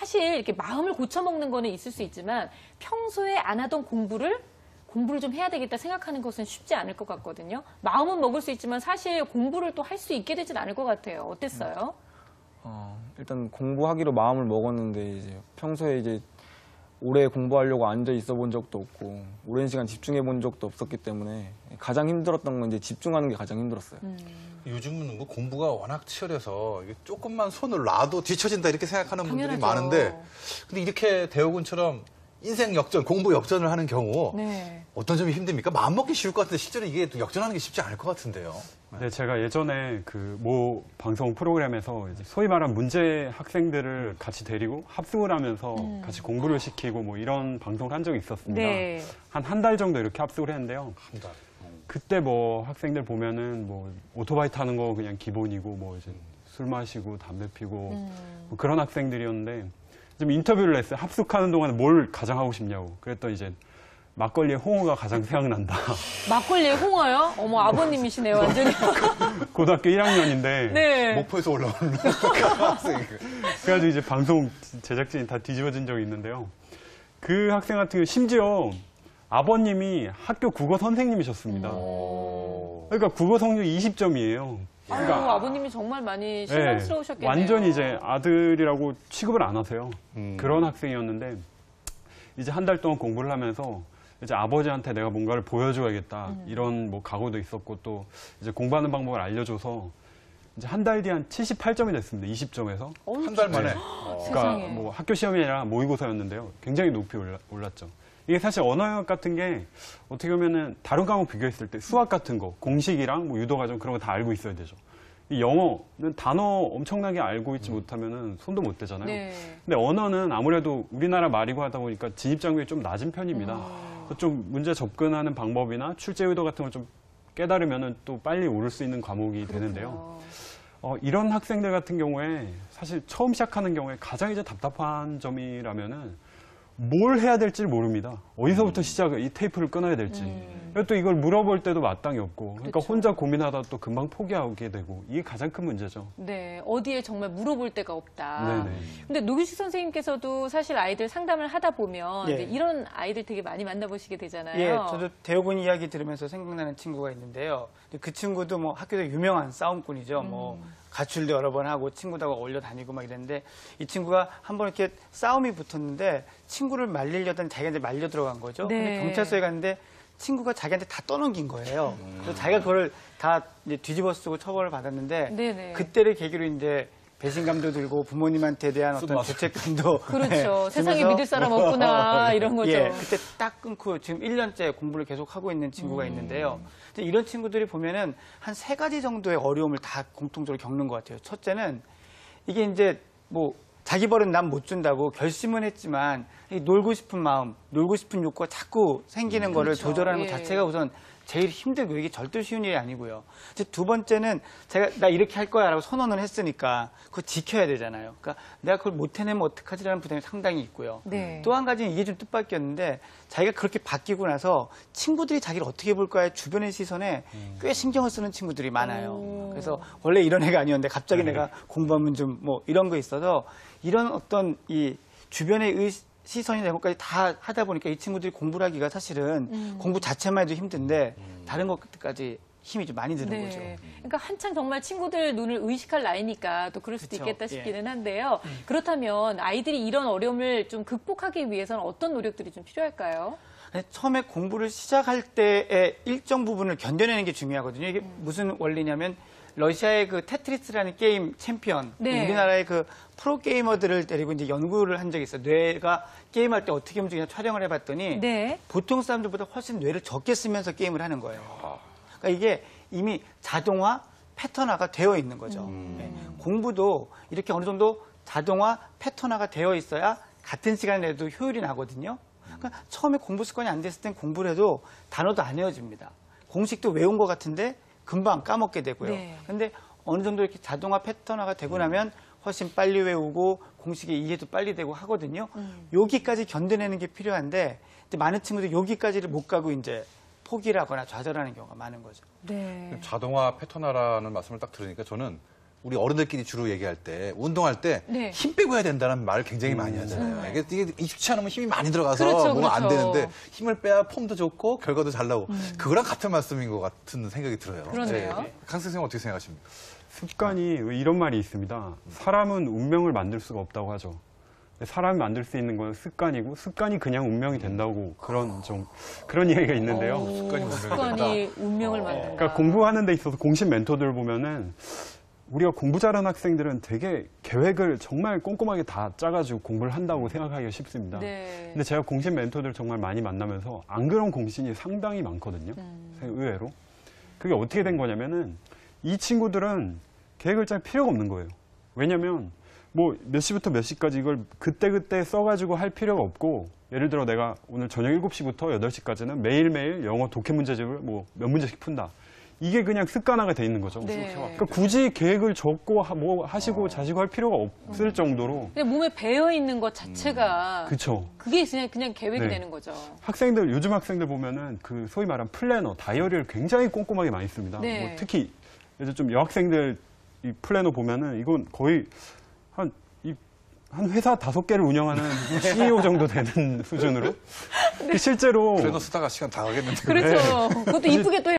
사실 이렇게 마음을 고쳐먹는 거는 있을 수 있지만 평소에 안 하던 공부를 좀 해야 되겠다 생각하는 것은 쉽지 않을 것 같거든요. 마음은 먹을 수 있지만 사실 공부를 또 할 수 있게 되진 않을 것 같아요. 어땠어요? 일단 공부하기로 마음을 먹었는데 이제 평소에 이제 오래 공부하려고 앉아 있어 본 적도 없고 오랜 시간 집중해 본 적도 없었기 때문에 가장 힘들었던 건 이제 집중하는 게 가장 힘들었어요. 요즘은 뭐 공부가 워낙 치열해서 이게 조금만 손을 놔도 뒤처진다 이렇게 생각하는 분들이 당연하죠. 많은데 근데 이렇게 대호군처럼 인생 역전, 공부 역전을 하는 경우 네. 어떤 점이 힘듭니까? 마음먹기 쉬울 것 같은데 실제로 이게 또 역전하는 게 쉽지 않을 것 같은데요. 네, 제가 예전에 그 모 방송 프로그램에서 이제 소위 말한 문제 학생들을 같이 데리고 합숙을 하면서 같이 공부를 시키고 뭐 이런 방송을 한 적이 있었습니다. 네. 한 달 정도 이렇게 합숙을 했는데요. 한 달. 그때 뭐 학생들 보면은 뭐 오토바이 타는 거 그냥 기본이고 뭐 이제 술 마시고 담배 피고 뭐 그런 학생들이었는데 좀 인터뷰를 했어요. 합숙하는 동안에 뭘 가장 하고 싶냐고. 그랬더니 이제 막걸리에 홍어가 가장 생각난다. 막걸리에 홍어요? 어머, 아버님이시네요, 완전히. 고등학교 1학년인데. 네. 목포에서 올라오는 학생이. 그래가지고 이제 방송 제작진이 다 뒤집어진 적이 있는데요. 그 학생 같은 경우 심지어 아버님이 학교 국어 선생님이셨습니다. 그러니까 국어 성적 20점이에요. 아유, 아버님이 정말 많이 실망스러우셨겠네요. 완전히 이제 아들이라고 취급을 안 하세요. 그런 학생이었는데 이제 한 달 동안 공부를 하면서 이제 아버지한테 내가 뭔가를 보여줘야겠다 이런 뭐 각오도 있었고 또 이제 공부하는 방법을 알려줘서 이제 한 달 뒤 한 78점이 됐습니다. 20점에서. 한 달 만에. 그러니까 뭐 학교 시험이 아니라 모의고사였는데요. 굉장히 높이 올랐죠. 이게 사실 언어영역 같은 게 어떻게 보면은 다른 과목 비교했을 때 수학 같은 거, 공식이랑 뭐 유도과정 그런 거 다 알고 있어야 되죠. 이 영어는 단어 엄청나게 알고 있지 못하면은 손도 못 대잖아요. 네. 근데 언어는 아무래도 우리나라 말이고 하다 보니까 진입장벽이 좀 낮은 편입니다. 그래서 좀 문제 접근하는 방법이나 출제 의도 같은 걸 좀 깨달으면은 또 빨리 오를 수 있는 과목이 되는데요. 이런 학생들 같은 경우에 사실 처음 시작하는 경우에 가장 이제 답답한 점이라면은 뭘 해야 될지 모릅니다. 어디서부터 시작을, 이 테이프를 끊어야 될지. 그리고 또 이걸 물어볼 때도 마땅히 없고. 그러니까 그렇죠. 혼자 고민하다 또 금방 포기하게 되고. 이게 가장 큰 문제죠. 네, 어디에 정말 물어볼 데가 없다. 네네. 근데 노규식 선생님께서도 사실 아이들 상담을 하다 보면 예. 이제 이런 아이들 되게 많이 만나보시게 되잖아요. 예, 저도 대호군 이야기 들으면서 생각나는 친구가 있는데요. 그 친구도 뭐 학교에서 유명한 싸움꾼이죠. 뭐 가출도 여러 번 하고 친구들하고 어울려 다니고 막 이랬는데 이 친구가 한번 이렇게 싸움이 붙었는데 친구를 말리려던 자기한테 말려 들어간 거죠. 네. 근데 경찰서에 갔는데 친구가 자기한테 다 떠넘긴 거예요. 그래서 자기가 그걸 다 이제 뒤집어 쓰고 처벌을 받았는데 네네. 그때를 계기로 이제 배신감도 들고 부모님한테 대한 어떤 죄책감도 그렇죠. 네, 세상에 들면서 믿을 사람 없구나 이런 거죠. 예, 그때 딱 끊고 지금 1년째 공부를 계속 하고 있는 친구가 있는데요. 근데 이런 친구들이 보면은 한 3가지 정도의 어려움을 다 공통적으로 겪는 것 같아요. 첫째는 이게 이제 뭐 자기 벌은 남 못 준다고 결심은 했지만 이 놀고 싶은 마음, 놀고 싶은 욕구가 자꾸 생기는 거를 그렇죠. 조절하는 것 예. 자체가 우선 제일 힘들고 이게 절대 쉬운 일이 아니고요. 이제 두 번째는 제가 나 이렇게 할 거야라고 선언을 했으니까 그거 지켜야 되잖아요. 그러니까 내가 그걸 못 해내면 어떡하지라는 부담이 상당히 있고요. 네. 또 한 가지는 이게 좀 뜻밖이었는데 자기가 그렇게 바뀌고 나서 친구들이 자기를 어떻게 볼까의 주변의 시선에 꽤 신경을 쓰는 친구들이 많아요. 그래서 원래 이런 애가 아니었는데 갑자기 내가 공부하면 좀 뭐 이런 거 있어서 이런 어떤 이 주변의 시선이나 이런 것까지 다 하다 보니까 이 친구들이 공부를 하기가 사실은 공부 자체만 해도 힘든데 다른 것까지 힘이 좀 많이 드는 거죠. 그러니까 한창 정말 친구들 눈을 의식할 나이니까 또 그럴 수도 그쵸. 있겠다 싶기는 한데요. 그렇다면 아이들이 이런 어려움을 좀 극복하기 위해서는 어떤 노력들이 좀 필요할까요? 처음에 공부를 시작할 때의 일정 부분을 견뎌내는 게 중요하거든요. 이게 무슨 원리냐면 러시아의 그 테트리스라는 게임 챔피언, 네. 우리나라의 그 프로 게이머들을 데리고 이제 연구를 한 적이 있어요. 뇌가 게임할 때 어떻게 움직이냐 촬영을 해봤더니 네. 보통 사람들보다 훨씬 뇌를 적게 쓰면서 게임을 하는 거예요. 그러니까 이게 이미 자동화, 패턴화가 되어 있는 거죠. 네. 공부도 이렇게 어느 정도 자동화, 패턴화가 되어 있어야 같은 시간에 해도 효율이 나거든요. 그러니까 처음에 공부 습관이 안 됐을 땐 공부를 해도 단어도 안 외워집니다. 공식도 외운 것 같은데 금방 까먹게 되고요. 네. 근데 어느 정도 이렇게 자동화 패턴화가 되고 나면 훨씬 빨리 외우고 공식의 이해도 빨리 되고 하거든요. 여기까지 견뎌내는 게 필요한데 많은 친구들이 여기까지를 못 가고 이제 포기를 하거나 좌절하는 경우가 많은 거죠. 네. 자동화 패턴화라는 말씀을 딱 들으니까 저는 우리 어른들끼리 주로 얘기할 때 운동할 때 네. 힘 빼고 해야 된다는 말을 굉장히 많이 하잖아요. 이게 익숙치 않으면 힘이 많이 들어가서 그렇죠, 몸은 안 그렇죠. 되는데 힘을 빼야 폼도 좋고 결과도 잘 나오고 그거랑 같은 말씀인 것 같은 생각이 들어요. 그러네요. 강 선생님 어떻게 생각하십니까? 습관이 이런 말이 있습니다. 사람은 운명을 만들 수가 없다고 하죠. 사람이 만들 수 있는 건 습관이고 습관이 그냥 운명이 된다고 그런 이야기가 있는데요. 습관이 운명을 만든다. 그러니까 공부하는 데 있어서 공식 멘토들을 보면은 우리가 공부 잘하는 학생들은 되게 계획을 정말 꼼꼼하게 다 짜가지고 공부를 한다고 생각하기가 쉽습니다. 네. 근데 제가 공신 멘토들 정말 많이 만나면서 안 그런 공신이 상당히 많거든요. 의외로. 그게 어떻게 된 거냐면은 이 친구들은 계획을 짤 필요가 없는 거예요. 왜냐면 뭐 몇 시부터 몇 시까지 이걸 그때그때 써가지고 할 필요가 없고 예를 들어 내가 오늘 저녁 7시부터 8시까지는 매일매일 영어 독해 문제집을 뭐 몇 문제씩 푼다. 이게 그냥 습관화가 돼 있는 거죠. 네. 그러니까 굳이 계획을 적고 뭐 하시고 자시고 할 필요가 없을 정도로 그냥 몸에 배어 있는 것 자체가 그쵸. 그게 그냥 계획이 네. 되는 거죠. 요즘 학생들 보면은 그 소위 말하는 플래너, 다이어리를 굉장히 꼼꼼하게 많이 씁니다. 네. 뭐 특히 요즘 좀 여학생들 이 플래너 보면은 이건 거의 한 회사 5개를 운영하는 CEO 정도 되는 수준으로. 실제로 플래너 쓰다가 시간 다 가겠는데. 그렇죠. 그것도 이쁘게 또